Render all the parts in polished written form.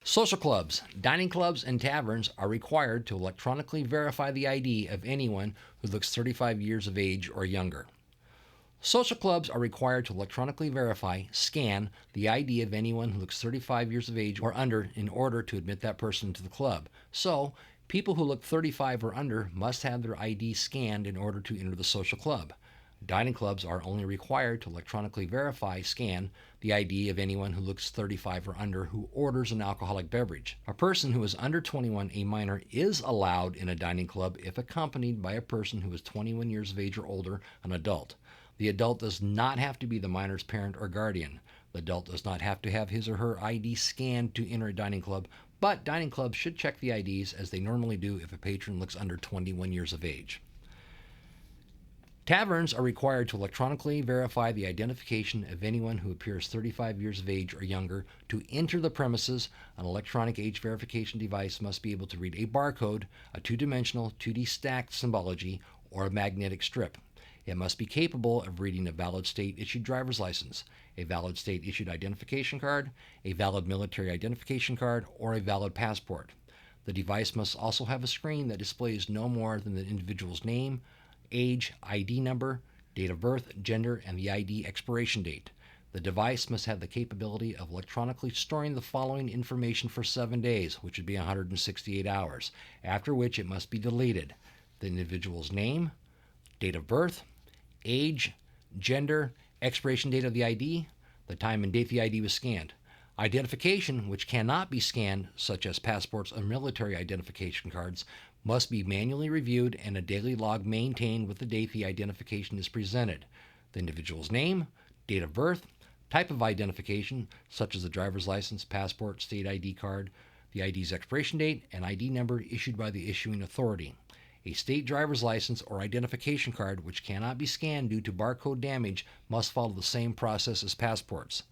Social clubs, dining clubs, and taverns are required to electronically verify the ID of anyone who looks 35 years of age or younger. Social clubs are required to electronically verify, scan, the ID of anyone who looks 35 years of age or under in order to admit that person to the club. So, people who look 35 or under must have their ID scanned in order to enter the social club. Dining clubs are only required to electronically verify, scan, the ID of anyone who looks 35 or under who orders an alcoholic beverage. A person who is under 21, a minor, is allowed in a dining club if accompanied by a person who is 21 years of age or older, an adult. The adult does not have to be the minor's parent or guardian. The adult does not have to have his or her ID scanned to enter a dining club, but dining clubs should check the IDs as they normally do if a patron looks under 21 years of age. Taverns are required to electronically verify the identification of anyone who appears 35 years of age or younger. To enter the premises, an electronic age verification device must be able to read a barcode, a two-dimensional 2D stacked symbology, or a magnetic strip. It must be capable of reading a valid state-issued driver's license, a valid state-issued identification card, a valid military identification card, or a valid passport. The device must also have a screen that displays no more than the individual's name, age, ID number, date of birth, gender, and the ID expiration date. The device must have the capability of electronically storing the following information for 7 days, which would be 168 hours, after which it must be deleted: the individual's name, date of birth, age, gender, expiration date of the ID, the time and date the ID was scanned. Identification, which cannot be scanned, such as passports or military identification cards, must be manually reviewed and a daily log maintained with the date the identification is presented. The individual's name, date of birth, type of identification, such as the driver's license, passport, state ID card, the ID's expiration date, and ID number issued by the issuing authority. A state driver's license or identification card which cannot be scanned due to barcode damage must follow the same process as passports.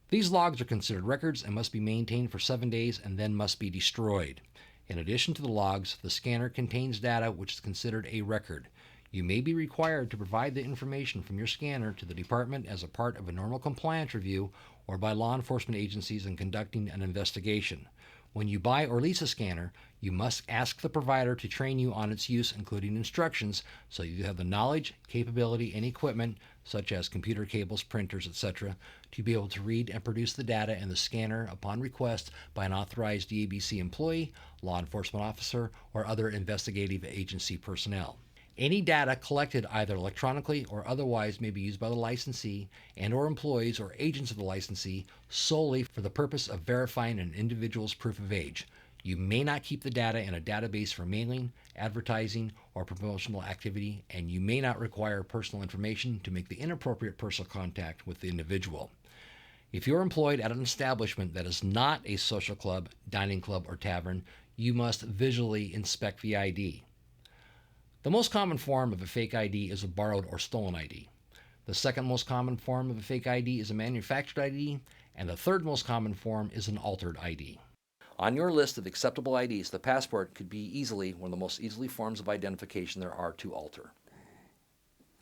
These logs are considered records and must be maintained for 7 days and then must be destroyed. In addition to the logs, the scanner contains data which is considered a record. You may be required to provide the information from your scanner to the department as a part of a normal compliance review or by law enforcement agencies in conducting an investigation. When you buy or lease a scanner, you must ask the provider to train you on its use, including instructions, so you have the knowledge, capability, and equipment, such as computer cables, printers, etc., to be able to read and produce the data in the scanner upon request by an authorized DABC employee, law enforcement officer, or other investigative agency personnel. Any data collected either electronically or otherwise may be used by the licensee and/or employees or agents of the licensee solely for the purpose of verifying an individual's proof of age. You may not keep the data in a database for mailing, advertising, or promotional activity, and you may not require personal information to make the inappropriate personal contact with the individual. If you're employed at an establishment that is not a social club, dining club, or tavern, you must visually inspect the ID. The most common form of a fake ID is a borrowed or stolen ID. The second most common form of a fake ID is a manufactured ID, and the third most common form is an altered ID. On your list of acceptable IDs, the passport could be easily one of the most easily forms of identification there are to alter.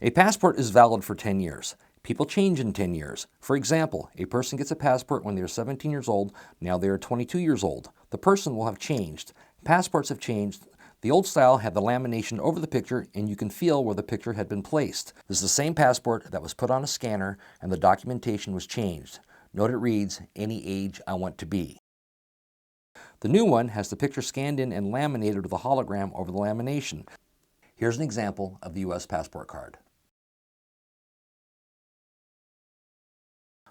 A passport is valid for 10 years. People change in 10 years. For example, a person gets a passport when they are 17 years old, now they are 22 years old. The person will have changed. Passports have changed. The old style had the lamination over the picture, and you can feel where the picture had been placed. This is the same passport that was put on a scanner, and the documentation was changed. Note it reads, "Any age I want to be." The new one has the picture scanned in and laminated with a hologram over the lamination. Here's an example of the U.S. passport card.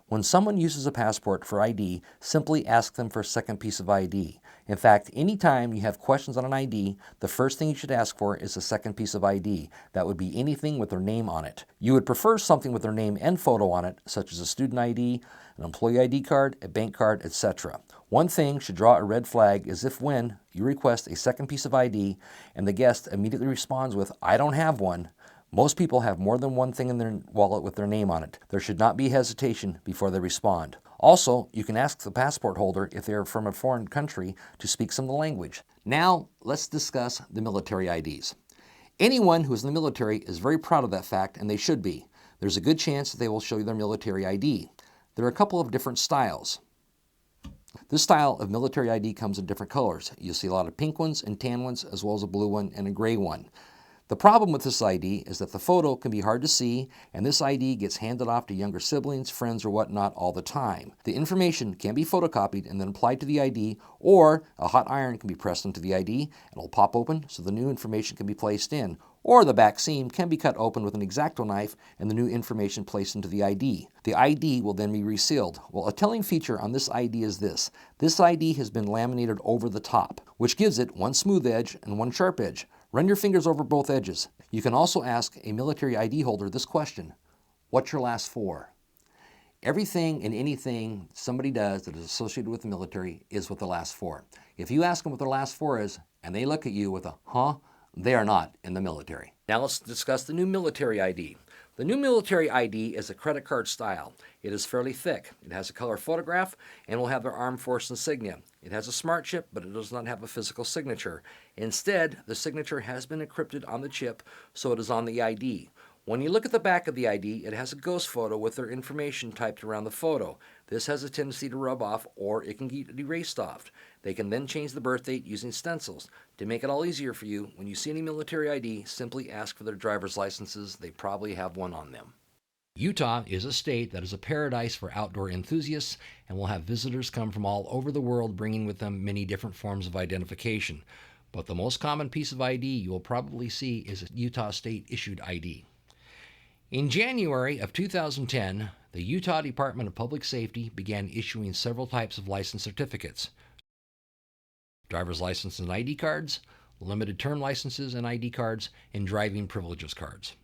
When someone uses a passport for ID, simply ask them for a second piece of ID. In fact, anytime you have questions on an ID, the first thing you should ask for is a second piece of ID. That would be anything with their name on it. You would prefer something with their name and photo on it, such as a student ID, an employee ID card, a bank card, etc. One thing should draw a red flag is if when you request a second piece of ID and the guest immediately responds with, "I don't have one." Most people have more than one thing in their wallet with their name on it. There should not be hesitation before they respond. Also, you can ask the passport holder if they are from a foreign country to speak some of the language. Now, let's discuss the military IDs. Anyone who is in the military is very proud of that fact, and they should be. There's a good chance that they will show you their military ID. There are a couple of different styles. This style of military ID comes in different colors. You'll see a lot of pink ones and tan ones, as well as a blue one and a gray one. The problem with this ID is that the photo can be hard to see, and this ID gets handed off to younger siblings, friends, or whatnot all the time. The information can be photocopied and then applied to the ID, or a hot iron can be pressed into the ID and it'll pop open so the new information can be placed in. Or the back seam can be cut open with an X-Acto knife and the new information placed into the ID. The ID will then be resealed. Well, a telling feature on this ID is this. This ID has been laminated over the top, which gives it one smooth edge and one sharp edge. Run your fingers over both edges. You can also ask a military ID holder this question: what's your last four? Everything and anything somebody does that is associated with the military is with the last four. If you ask them what their last four is, and they look at you with a huh, they are not in the military. Now let's discuss the new military ID. The new military ID is a credit card style. It is fairly thick. It has a color photograph and will have their armed force insignia. It has a smart chip, but it does not have a physical signature. Instead, the signature has been encrypted on the chip, so it is on the ID. When you look at the back of the ID, it has a ghost photo with their information typed around the photo. This has a tendency to rub off, or it can get erased off. They can then change the birth date using stencils. To make it all easier for you, when you see any military ID, simply ask for their driver's licenses. They probably have one on them. Utah is a state that is a paradise for outdoor enthusiasts and will have visitors come from all over the world, bringing with them many different forms of identification. But the most common piece of ID you will probably see is a Utah state-issued ID. In January of 2010, the Utah Department of Public Safety began issuing several types of license certificates: driver's license and ID cards, limited term licenses and ID cards, and driving privileges cards.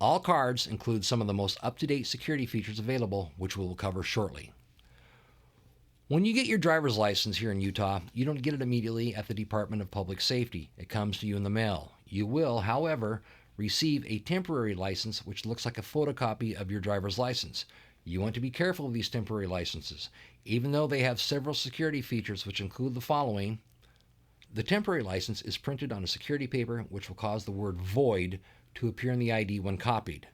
All cards include some of the most up-to-date security features available, which we will cover shortly. When you get your driver's license here in Utah, you don't get it immediately at the Department of Public Safety. It comes to you in the mail. You will, however, receive a temporary license which looks like a photocopy of your driver's license. You want to be careful of these temporary licenses. Even though they have several security features which include the following: the temporary license is printed on a security paper which will cause the word void to appear in the ID when copied.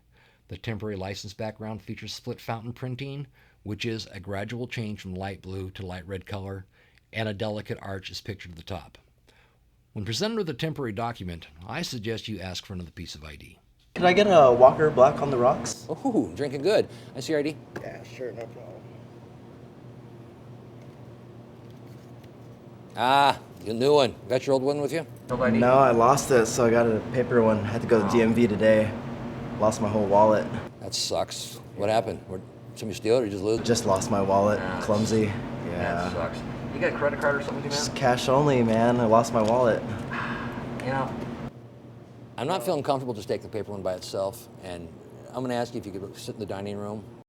The temporary license background features split fountain printing, which is a gradual change from light blue to light red color, and a delicate arch is pictured at the top. When presented with a temporary document, I suggest you ask for another piece of ID. Could I get a Walker Black on the rocks? Oh, drinking good. I see your ID. Yeah, sure, no problem. Ah, the new one. Got your old one with you? No, I lost it, so I got a paper one. I had to go to the DMV today. Lost my whole wallet. That sucks. What happened? Somebody steal it or you just lose it? Just lost my wallet. Clumsy. Yeah. That sucks. You got a credit card or something, man? Just cash only, man. I lost my wallet. You know, I'm not feeling comfortable just taking the paper one by itself, and I'm going to ask you if you could sit in the dining room.